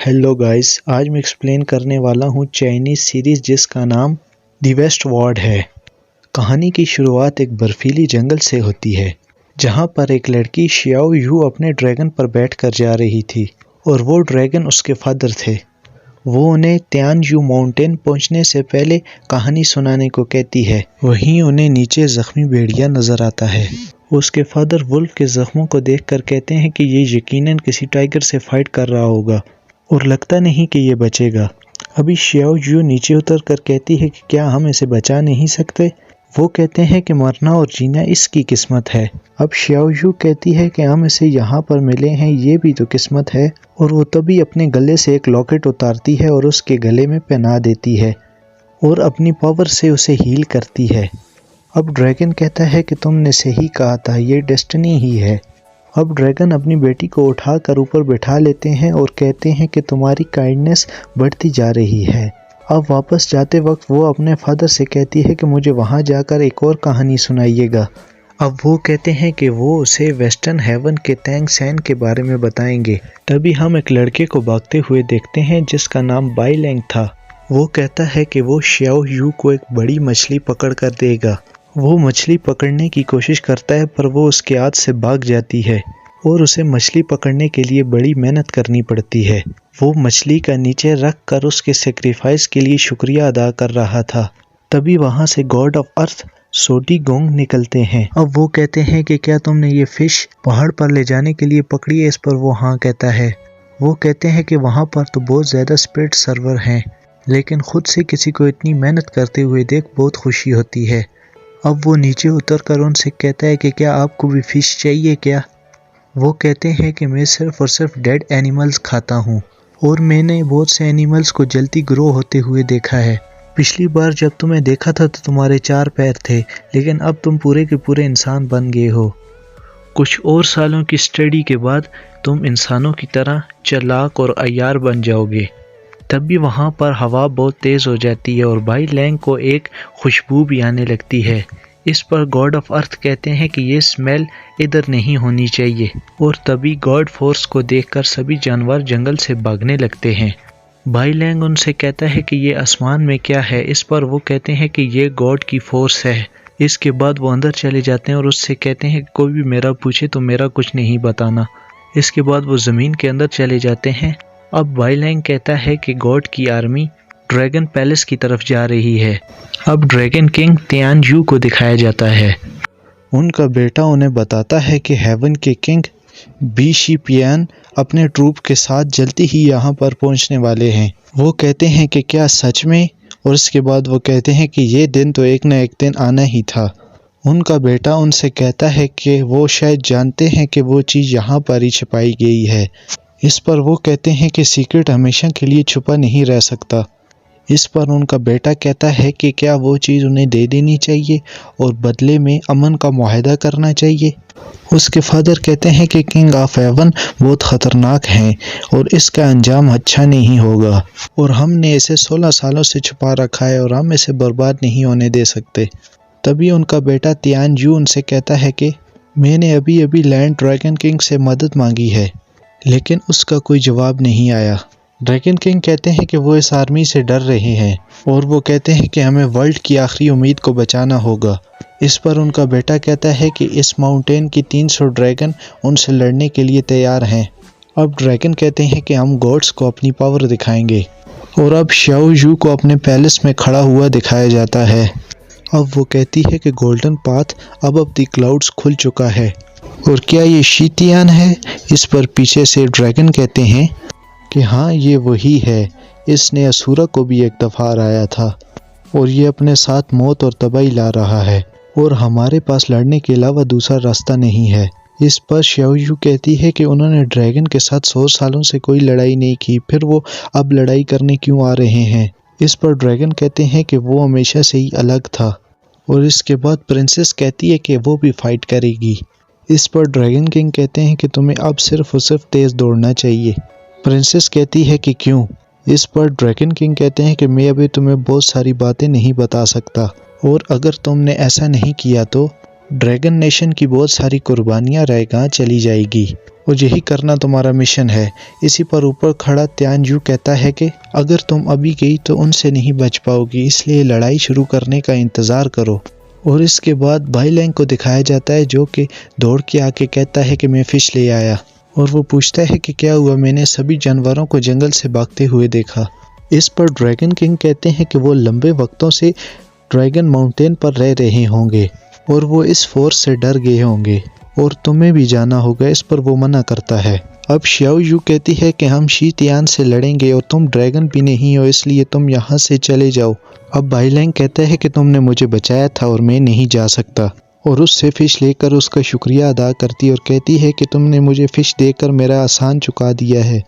Hello guys, आज मैं explain करने वाला हूँ चाइनीज़ सीरीज़ जिसका नाम दी वेस्ट वार्ड है। कहानी की शुरुआत एक बर्फीली जंगल से होती है जहाँ पर एक लड़की शियाओ यू अपने ड्रैगन पर बैठकर जा रही थी और वो ड्रैगन उसके फादर थे। वो उन्हें तियानजू माउंटेन पहुँचने से पहले कहानी सुनाने को कहती है। वहीं उन्हें नीचे जख्मी भेड़िया नज़र आता है। उसके फादर वुल्फ के जख्मों को देखकर कहते हैं कि ये यकीनन किसी टाइगर से फाइट कर रहा होगा और लगता नहीं कि ये बचेगा। अभी शियाओ यू नीचे उतर कर कहती है कि क्या हम इसे बचा नहीं सकते। वो कहते हैं कि मरना और जीना इसकी किस्मत है। अब शियाओ यू कहती है कि हम इसे यहाँ पर मिले हैं, ये भी तो किस्मत है। और वो तभी अपने गले से एक लॉकेट उतारती है और उसके गले में पहना देती है और अपनी पावर से उसे हील करती है। अब ड्रैगन कहता है कि तुमने सही कहा था, ये डेस्टिनी ही है। अब ड्रैगन अपनी बेटी को उठाकर ऊपर बिठा लेते हैं और कहते हैं कि तुम्हारी काइंडनेस बढ़ती जा रही है। अब वापस जाते वक्त वो अपने फादर से कहती है कि मुझे वहाँ जाकर एक और कहानी सुनाइएगा। अब वो कहते हैं कि वो उसे वेस्टर्न हेवन के तैंग सैन के बारे में बताएंगे। तभी हम एक लड़के को भागते हुए देखते हैं जिसका नाम बाई लैंग था। वो कहता है कि वो शियाओ यू को एक बड़ी मछली पकड़ कर देगा। वो मछली पकड़ने की कोशिश करता है पर वो उसके हाथ से भाग जाती है और उसे मछली पकड़ने के लिए बड़ी मेहनत करनी पड़ती है। वो मछली का नीचे रख कर उसके सेक्रीफाइस के लिए शुक्रिया अदा कर रहा था। तभी वहाँ से God of earth CT gong निकलते हैं। अब वो कहते हैं कि क्या तुमने ये फिश पहाड़ पर ले जाने के लिए पकड़ी है। इस पर वो हाँ कहता है। वो कहते हैं कि वहाँ पर तो बहुत ज़्यादा स्पिरिट सर्वर हैं, लेकिन खुद से किसी को इतनी मेहनत करते हुए देख बहुत खुशी होती है। अब वो नीचे उतर कर उनसे कहता है कि क्या आपको भी फिश चाहिए क्या। वो कहते हैं कि मैं सिर्फ और सिर्फ डेड एनिमल्स खाता हूँ और मैंने बहुत से एनिमल्स को जल्दी ग्रो होते हुए देखा है। पिछली बार जब तुम्हें देखा था तो तुम्हारे 4 पैर थे, लेकिन अब तुम पूरे के पूरे इंसान बन गए हो। कुछ और सालों की स्टडी के बाद तुम इंसानों की तरह चालाक और अय्यार बन जाओगे। तभी वहाँ पर हवा बहुत तेज़ हो जाती है और बाई लैंग को एक खुशबू भी आने लगती है। इस पर गॉड ऑफ अर्थ कहते हैं कि ये स्मेल इधर नहीं होनी चाहिए और तभी गॉड फोर्स को देखकर सभी जानवर जंगल से भागने लगते हैं। बाई लैंग उनसे कहता है कि ये आसमान में क्या है। इस पर वो कहते हैं कि ये गॉड की फोर्स है। इसके बाद वो अंदर चले जाते हैं और उससे कहते हैं कि कोई भी मेरा पूछे तो मेरा कुछ नहीं बताना। इसके बाद वो ज़मीन के अंदर चले जाते हैं। अब बाई लैंग कहता है कि गॉड की आर्मी ड्रैगन पैलेस की तरफ जा रही है। अब ड्रैगन किंग तियानजू को दिखाया जाता है। उनका बेटा उन्हें बताता है कि हेवन के किंग बी शिपियान अपने ट्रूप के साथ जल्दी ही यहाँ पर पहुँचने वाले हैं। वो कहते हैं कि क्या सच में, और इसके बाद वो कहते हैं कि ये दिन तो एक न एक दिन आना ही था। उनका बेटा उनसे कहता है कि वो शायद जानते हैं कि वो चीज़ यहाँ पर ही छिपाई गई है। इस पर वो कहते हैं कि सीक्रेट हमेशा के लिए छुपा नहीं रह सकता। इस पर उनका बेटा कहता है कि क्या वो चीज़ उन्हें दे देनी चाहिए और बदले में अमन का मुआहदा करना चाहिए। उसके फादर कहते हैं कि किंग ऑफ हेवन बहुत ख़तरनाक हैं और इसका अंजाम अच्छा नहीं होगा और हमने इसे 16 सालों से छुपा रखा है और हम इसे बर्बाद नहीं होने दे सकते। तभी उनका बेटा तियानजू उनसे कहता है कि मैंने अभी अभी लैंड ड्रैगन किंग से मदद मांगी है, लेकिन उसका कोई जवाब नहीं आया। ड्रैगन किंग कहते हैं कि वो इस आर्मी से डर रहे हैं और वो कहते हैं कि हमें वर्ल्ड की आखिरी उम्मीद को बचाना होगा। इस पर उनका बेटा कहता है कि इस माउंटेन की 300 ड्रैगन उनसे लड़ने के लिए तैयार हैं। अब ड्रैगन कहते हैं कि हम गॉड्स को अपनी पावर दिखाएंगे और अब शियाओ यू को अपने पैलेस में खड़ा हुआ दिखाया जाता है। अब वो कहती है कि गोल्डन पाथ अब द क्लाउड्स खुल चुका है और क्या ये शीतियान है। इस पर पीछे से ड्रैगन कहते हैं कि हाँ, ये वही है। इसने असुरा को भी एक दफ़ा हराया था और ये अपने साथ मौत और तबाही ला रहा है और हमारे पास लड़ने के अलावा दूसरा रास्ता नहीं है। इस पर शियाओ यू कहती है कि उन्होंने ड्रैगन के साथ 100 सालों से कोई लड़ाई नहीं की, फिर वो अब लड़ाई करने क्यों आ रहे हैं। इस पर ड्रैगन कहते हैं कि वो हमेशा से ही अलग था और इसके बाद प्रिंसेस कहती है कि वो भी फाइट करेगी। इस पर ड्रैगन किंग कहते हैं कि तुम्हें अब सिर्फ और सिर्फ तेज़ दौड़ना चाहिए। प्रिंसेस कहती है कि क्यों। इस पर ड्रैगन किंग कहते हैं कि मैं अभी तुम्हें बहुत सारी बातें नहीं बता सकता और अगर तुमने ऐसा नहीं किया तो ड्रैगन नेशन की बहुत सारी कुर्बानियाँ रैगां चली जाएगी और यही करना तुम्हारा मिशन है। इसी पर ऊपर खड़ा त्यानजू कहता है कि अगर तुम अभी गई तो उनसे नहीं बच पाओगी, इसलिए लड़ाई शुरू करने का इंतज़ार करो। और इसके बाद बाइलैंग को दिखाया जाता है जो कि दौड़ के आके कहता है कि मैं फ़िश ले आया, और वो पूछता है कि क्या हुआ, मैंने सभी जानवरों को जंगल से भागते हुए देखा। इस पर ड्रैगन किंग कहते हैं कि वो लंबे वक्तों से ड्रैगन माउंटेन पर रह रहे होंगे और वो इस फोर्स से डर गए होंगे और तुम्हें भी जाना होगा। इस पर वो मना करता है। अब श्याओ यू कहती है कि हम शीतयान से लड़ेंगे और तुम ड्रैगन भी नहीं हो, इसलिए तुम यहाँ से चले जाओ। अब बाइलैंग कहता है कि तुमने मुझे बचाया था और मैं नहीं जा सकता, और उससे फ़िश लेकर उसका शुक्रिया अदा करती और कहती है कि तुमने मुझे फ़िश देकर मेरा एहसान चुका दिया है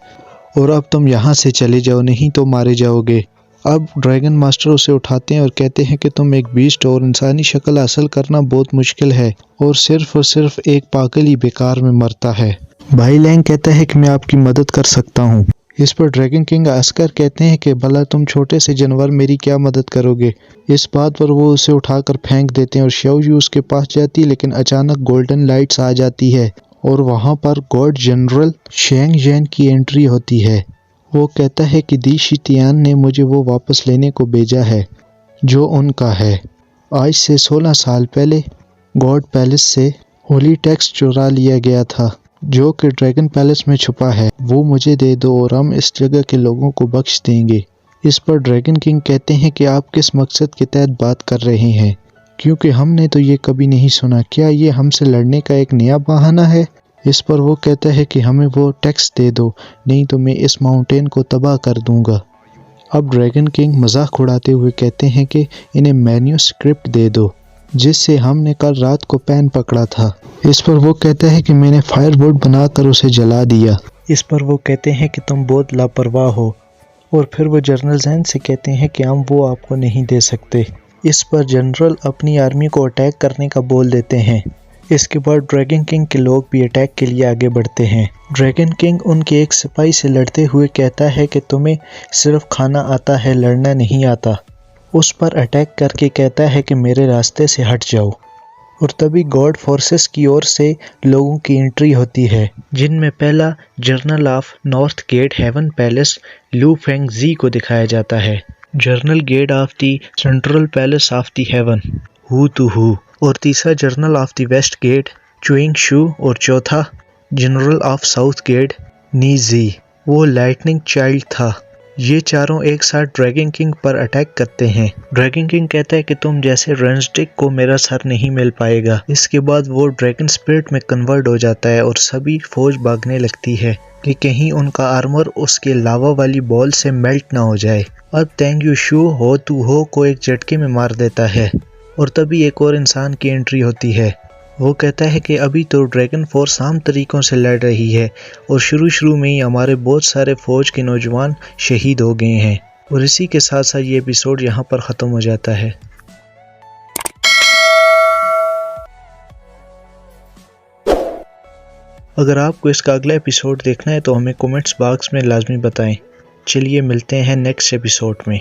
और अब तुम यहाँ से चले जाओ, नहीं तो मारे जाओगे। अब ड्रैगन मास्टर उसे उठाते हैं और कहते हैं कि तुम एक बीस्ट और इंसानी शक्ल हासिल करना बहुत मुश्किल है और सिर्फ एक पागल ही बेकार में मरता है। बाइलैंग कहता है कि मैं आपकी मदद कर सकता हूँ। इस पर ड्रैगन किंग आस्कर कहते हैं कि भला तुम छोटे से जानवर मेरी क्या मदद करोगे। इस बात पर वो उसे उठाकर फेंक देते हैं और श्याओ यू उसके पास जाती है, लेकिन अचानक गोल्डन लाइट्स आ जाती है और वहाँ पर गॉड जनरल शेंग जैन की एंट्री होती है। वो कहता है कि दी शीतियान ने मुझे वो वापस लेने को भेजा है जो उनका है। आज से 16 साल पहले गॉड पैलेस से होली टेक्स्ट चुरा लिया गया था जो कि ड्रैगन पैलेस में छुपा है, वो मुझे दे दो और हम इस जगह के लोगों को बख्श देंगे। इस पर ड्रैगन किंग कहते हैं कि आप किस मकसद के तहत बात कर रहे हैं, क्योंकि हमने तो ये कभी नहीं सुना। क्या ये हमसे लड़ने का एक नया बहाना है? इस पर वो कहता है कि हमें वो टैक्स दे दो, नहीं तो मैं इस माउंटेन को तबाह कर दूंगा। अब ड्रैगन किंग मजाक उड़ाते हुए कहते हैं कि इन्हें मैन्यूस्क्रिप्ट दे दो जिससे हमने कल रात को पेन पकड़ा था। इस पर वो कहता है कि मैंने फायरवुड बनाकर उसे जला दिया। इस पर वो कहते हैं कि तुम बहुत लापरवाह हो, और फिर वो जनरल जैन से कहते हैं कि हम वो आपको नहीं दे सकते। इस पर जनरल अपनी आर्मी को अटैक करने का बोल देते हैं। इसके बाद ड्रैगन किंग के लोग भी अटैक के लिए आगे बढ़ते हैं। ड्रैगन किंग उनके एक सिपाही से लड़ते हुए कहता है कि तुम्हें सिर्फ खाना आता है, लड़ना नहीं आता। उस पर अटैक करके कहता है कि मेरे रास्ते से हट जाओ। और तभी गॉड फोर्सेस की ओर से लोगों की एंट्री होती है, जिनमें पहला general of north gate heaven palace Lu Feng Ji को दिखाया जाता है, general gate of the central palace of the heaven Hu Tu Hu, और तीसरा general of the west gate Chuing Shu, और चौथा general of south gate Ni Ji, वो lightning child था। ये चारों एक साथ ड्रैगन किंग पर अटैक करते हैं। ड्रैगन किंग कहता है कि तुम जैसे रेंस्टिक को मेरा सर नहीं मिल पाएगा। इसके बाद वो ड्रैगन स्पिरिट में कन्वर्ट हो जाता है और सभी फौज भागने लगती है कि कहीं उनका आर्मर उसके लावा वाली बॉल से मेल्ट ना हो जाए। अब तेंग यू शू हो तू हो को एक झटके में मार देता है और तभी एक और इंसान की एंट्री होती है। वो कहता है कि अभी तो ड्रैगन फोर्स आम तरीकों से लड़ रही है और शुरू में ही हमारे बहुत सारे फौज के नौजवान शहीद हो गए हैं। और इसी के साथ साथ ये एपिसोड यहाँ पर ख़त्म हो जाता है। अगर आपको इसका अगला एपिसोड देखना है तो हमें कमेंट्स बॉक्स में लाजमी बताएं। चलिए मिलते हैं नेक्स्ट एपिसोड में।